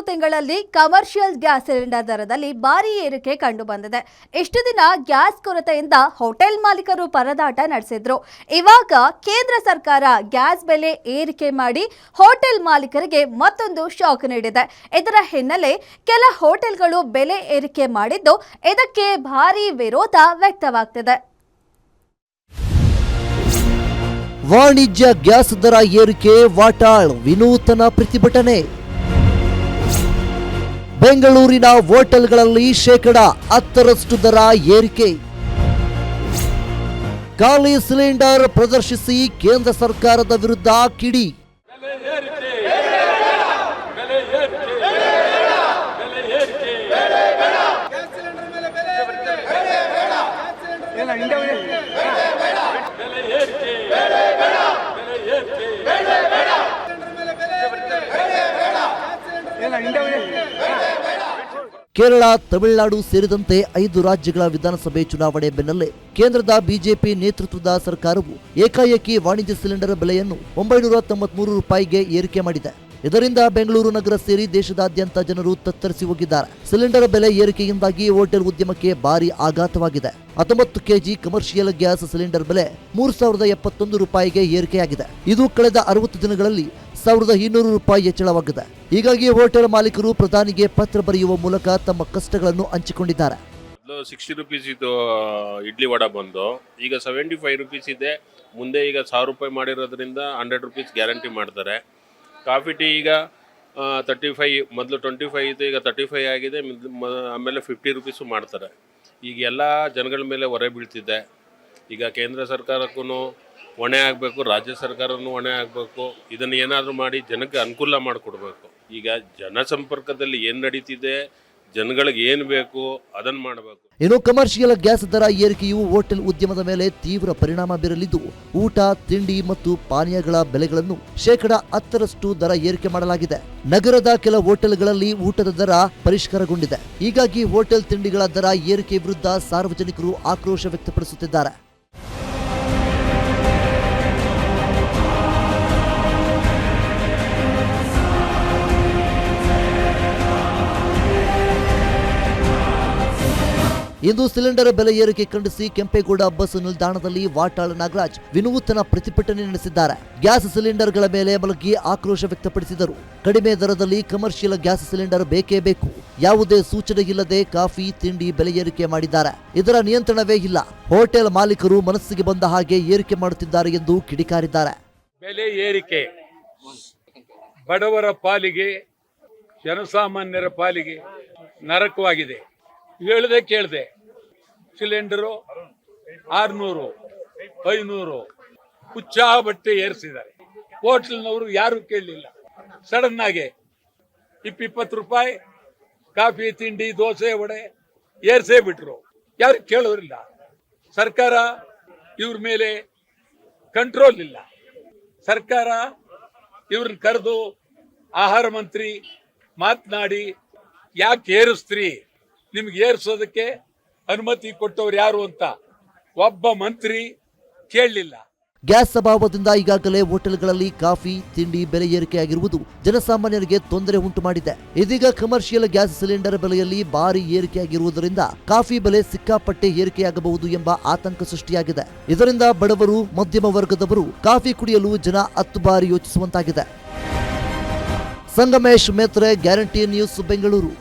ತಿಂಗಳಲ್ಲಿ commercial gas cylinder ದರದಲ್ಲಿ ಭಾರಿ ಏರಿಕೆ ಕಂಡು ಬಂದಿದೆ. ಇಷ್ಟು ದಿನ ಗ್ಯಾಸ್ ಕೊರತೆಯಿಂದ ಹೋಟೆಲ್ ಮಾಲೀಕರು ಪರದಾಟ ನಡೆಸಿದ್ರು. ಇವಾಗ ಕೇಂದ್ರ ಸರ್ಕಾರ ಗ್ಯಾಸ್ ಬೆಲೆ ಏರಿಕೆ ಮಾಡಿ ಹೋಟೆಲ್ ಮಾಲೀಕರಿಗೆ ಮತ್ತೊಂದು ಶಾಕ್ ನೀಡಿದೆ. ಇದರ ಹಿನ್ನೆಲೆ ಕೆಲ ಹೋಟೆಲ್ಗಳು ಬೆಲೆ ಏರಿಕೆ ಮಾಡಿದ್ದು ಇದಕ್ಕೆ ಭಾರಿ ವಿರೋಧ ವ್ಯಕ್ತವಾಗ್ತಿದೆ. ವಾಣಿಜ್ಯ ಗ್ಯಾಸ್ ದರ ಏರಿಕೆ ವಾಟಾಳ್ ವಿನೂತನ ಪ್ರತಿಭಟನೆ. ಬೆಂಗಳೂರಿನ ಹೋಟೆಲ್ಗಳಲ್ಲಿ 10% ದರ ಏರಿಕೆ. ಖಾಲಿ ಸಿಲಿಂಡರ್ ಪ್ರದರ್ಶಿಸಿ ಕೇಂದ್ರ ಸರ್ಕಾರದ ವಿರುದ್ಧ ಕಿಡಿ. ಕೇರಳ, ತಮಿಳುನಾಡು ಸೇರಿದಂತೆ 5 ರಾಜ್ಯಗಳ ವಿಧಾನಸಭೆ ಚುನಾವಣೆ ಬೆನ್ನಲ್ಲೇ ಕೇಂದ್ರದ ಬಿಜೆಪಿ ನೇತೃತ್ವದ ಸರ್ಕಾರವು ಏಕಾಏಕಿ ವಾಣಿಜ್ಯ ಸಿಲಿಂಡರ್ ಬೆಲೆಯನ್ನು 993 ರೂಪಾಯಿಗೆ ಏರಿಕೆ ಮಾಡಿದೆ. ಇದರಿಂದ ಬೆಂಗಳೂರು ನಗರ ಸೇರಿ ದೇಶದಾದ್ಯಂತ ಜನರು ತತ್ತರಿಸಿ ಹೋಗಿದ್ದಾರೆ. ಸಿಲಿಂಡರ್ ಬೆಲೆ ಏರಿಕೆಯಿಂದಾಗಿ ಹೋಟೆಲ್ ಉದ್ಯಮಕ್ಕೆ ಭಾರಿ ಆಘಾತವಾಗಿದೆ. 19 ಕೆಜಿ ಕಮರ್ಷಿಯಲ್ ಗ್ಯಾಸ್ ಸಿಲಿಂಡರ್ ಬೆಲೆ 3071 ರೂಪಾಯಿಗೆ ಏರಿಕೆಯಾಗಿದೆ. ಇದು ಕಳೆದ 60 ದಿನಗಳಲ್ಲಿ 1200 ರೂಪಾಯಿ ಹೆಚ್ಚಳವಾಗಿದೆ. ಹೀಗಾಗಿ ಹೋಟೆಲ್ ಮಾಲೀಕರು ಪ್ರಧಾನಿಗೆ ಪತ್ರ ಬರೆಯುವ ಮೂಲಕ ತಮ್ಮ ಕಷ್ಟಗಳನ್ನು ಹಂಚಿಕೊಂಡಿದ್ದಾರೆ. 60 ರೂಪೀಸ್ ಇದು ಇಡ್ಲಿ ವಡ ಬಂದು ಈಗ 75 ರೂಪೀಸ್ ಇದೆ. ಮುಂದೆ ಈಗ 1000 ರೂಪಾಯಿ ಮಾಡಿರೋದ್ರಿಂದ 100 ರೂಪೀಸ್ ಗ್ಯಾರಂಟಿ ಮಾಡ್ತಾರೆ. ಕಾಫಿ ಟೀ ಈಗ 35, ಮೊದಲು 25 ಇದೆ, ಈಗ 35 ಆಗಿದೆ. ಆಮೇಲೆ 50 ರೂಪೀಸು ಮಾಡ್ತಾರೆ. ಈಗ ಎಲ್ಲ ಜನಗಳ ಮೇಲೆ ಹೊರೆ ಬೀಳ್ತಿದೆ. ಈಗ ಕೇಂದ್ರ ಸರ್ಕಾರಕ್ಕೂ ಹೊಣೆ ಆಗಬೇಕು, ರಾಜ್ಯ ಸರ್ಕಾರನೂ ಹೊಣೆ ಆಗಬೇಕು. ಇದನ್ನು ಏನಾದರೂ ಮಾಡಿ ಜನಕ್ಕೆ ಅನುಕೂಲ ಮಾಡಿಕೊಡ್ಬೇಕು. ಈಗ ಜನಸಂಪರ್ಕದಲ್ಲಿ ಏನು ನಡೀತಿದೆ, ಜನಗಳಿಗೆ ಏನು ಬೇಕು ಅದನ್ನು ಮಾಡಬೇಕು. ಇನ್ನು ಕಮರ್ಷಿಯಲ್ ಗ್ಯಾಸ್ ದರ ಏರಿಕೆಯು ಹೋಟೆಲ್ ಉದ್ಯಮದ ಮೇಲೆ ತೀವ್ರ ಪರಿಣಾಮ ಬೀರಲಿದ್ದು, ಊಟ, ತಿಂಡಿ ಮತ್ತು ಪಾನೀಯಗಳ ಬೆಲೆಗಳನ್ನು 10% ದರ ಏರಿಕೆ ಮಾಡಲಾಗಿದೆ. ನಗರದ ಕೆಲ ಹೋಟೆಲ್ಗಳಲ್ಲಿ ಊಟದ ದರ ಪರಿಷ್ಕಾರಗೊಂಡಿದೆ. ಹೀಗಾಗಿ ಹೋಟೆಲ್ ತಿಂಡಿಗಳ ದರ ಏರಿಕೆ ವಿರುದ್ಧ ಸಾರ್ವಜನಿಕರು ಆಕ್ರೋಶ ವ್ಯಕ್ತಪಡಿಸುತ್ತಿದ್ದಾರೆ. ಇಂದು ಸಿಲಿಂಡರ್ ಬೆಲೆ ಏರಿಕೆ ಖಂಡಿಸಿ ಕೆಂಪೇಗೌಡ ಬಸ್ ನಿಲ್ದಾಣದಲ್ಲಿ ವಾಟಾಳ್ ನಾಗರಾಜ್ ವಿನೂತನ ಪ್ರತಿಭಟನೆ ನಡೆಸಿದ್ದಾರೆ. ಗ್ಯಾಸ್ ಸಿಲಿಂಡರ್ಗಳ ಮೇಲೆ ಮಲಗಿ ಆಕ್ರೋಶ ವ್ಯಕ್ತಪಡಿಸಿದರು. ಕಡಿಮೆ ದರದಲ್ಲಿ ಕಮರ್ಷಿಯಲ್ ಗ್ಯಾಸ್ ಸಿಲಿಂಡರ್ ಬೇಕೇ ಬೇಕು. ಯಾವುದೇ ಸೂಚನೆ ಇಲ್ಲದೆ ಕಾಫಿ, ತಿಂಡಿ ಬೆಲೆ ಏರಿಕೆ ಮಾಡಿದ್ದಾರೆ. ಇದರ ನಿಯಂತ್ರಣವೇ ಇಲ್ಲ. ಹೋಟೆಲ್ ಮಾಲೀಕರು ಮನಸ್ಸಿಗೆ ಬಂದ ಹಾಗೆ ಏರಿಕೆ ಮಾಡುತ್ತಿದ್ದಾರೆ ಎಂದು ಕಿಡಿಕಾರಿದ್ದಾರೆ. ಬೆಲೆ ಏರಿಕೆ ಬಡವರ ಪಾಲಿಗೆ, ಜನಸಾಮಾನ್ಯರ ಪಾಲಿಗೆ ನರಕವಾಗಿದೆ. ಹೇಳ್ದೆ ಕೇಳ್ದೆ ಸಿಲಿಂಡರು 600, 500 ಹುಚ್ಚಾ ಬಟ್ಟೆ ಏರಿಸಿದ್ದಾರೆ. ಹೋಟ್ಲ್ನವರು ಯಾರು ಕೇಳಲಿಲ್ಲ. ಸಡನ್ ಆಗಿ 20 ರೂಪಾಯಿ ಕಾಫಿ, ತಿಂಡಿ, ದೋಸೆ, ವಡೆ ಏರ್ಸೇ ಬಿಟ್ರು. ಯಾರು ಕೇಳೋರಿಲ್ಲ. ಸರ್ಕಾರ ಇವ್ರ ಮೇಲೆ ಕಂಟ್ರೋಲ್ ಇಲ್ಲ. ಸರ್ಕಾರ ಇವ್ರನ್ನ ಕರೆದು ಆಹಾರ ಮಂತ್ರಿ ಮಾತನಾಡಿ ಯಾಕೆ ಏರಿಸ್ತ್ರಿ, ನಿಮ್ಗೆ ಏರಿಸೋದಕ್ಕೆ ಅನುಮತಿ ಕೊಟ್ಟವ್ರು ಯಾರು ಅಂತ ಒಬ್ಬ ಮಂತ್ರಿ ಕೇಳಲಿಲ್ಲ. ಗ್ಯಾಸ್ ಅಭಾವದಿಂದ ಈಗಾಗಲೇ ಹೋಟೆಲ್ಗಳಲ್ಲಿ ಕಾಫಿ, ತಿಂಡಿ ಬೆಲೆ ಏರಿಕೆಯಾಗಿರುವುದು ಜನಸಾಮಾನ್ಯರಿಗೆ ತೊಂದರೆ ಉಂಟು ಮಾಡಿದೆ. ಇದೀಗ ಕಮರ್ಷಿಯಲ್ ಗ್ಯಾಸ್ ಸಿಲಿಂಡರ್ ಬೆಲೆಯಲ್ಲಿ ಭಾರಿ ಏರಿಕೆಯಾಗಿರುವುದರಿಂದ ಕಾಫಿ ಬೆಲೆ ಸಿಕ್ಕಾಪಟ್ಟೆ ಏರಿಕೆಯಾಗಬಹುದು ಎಂಬ ಆತಂಕ ಸೃಷ್ಟಿಯಾಗಿದೆ. ಇದರಿಂದ ಬಡವರು, ಮಧ್ಯಮ ವರ್ಗದವರು ಕಾಫಿ ಕುಡಿಯಲು ಜನ 10 ಬಾರಿ ಯೋಚಿಸುವಂತಾಗಿದೆ. Sangamesh Metre, Guarantee News, Bengaluru.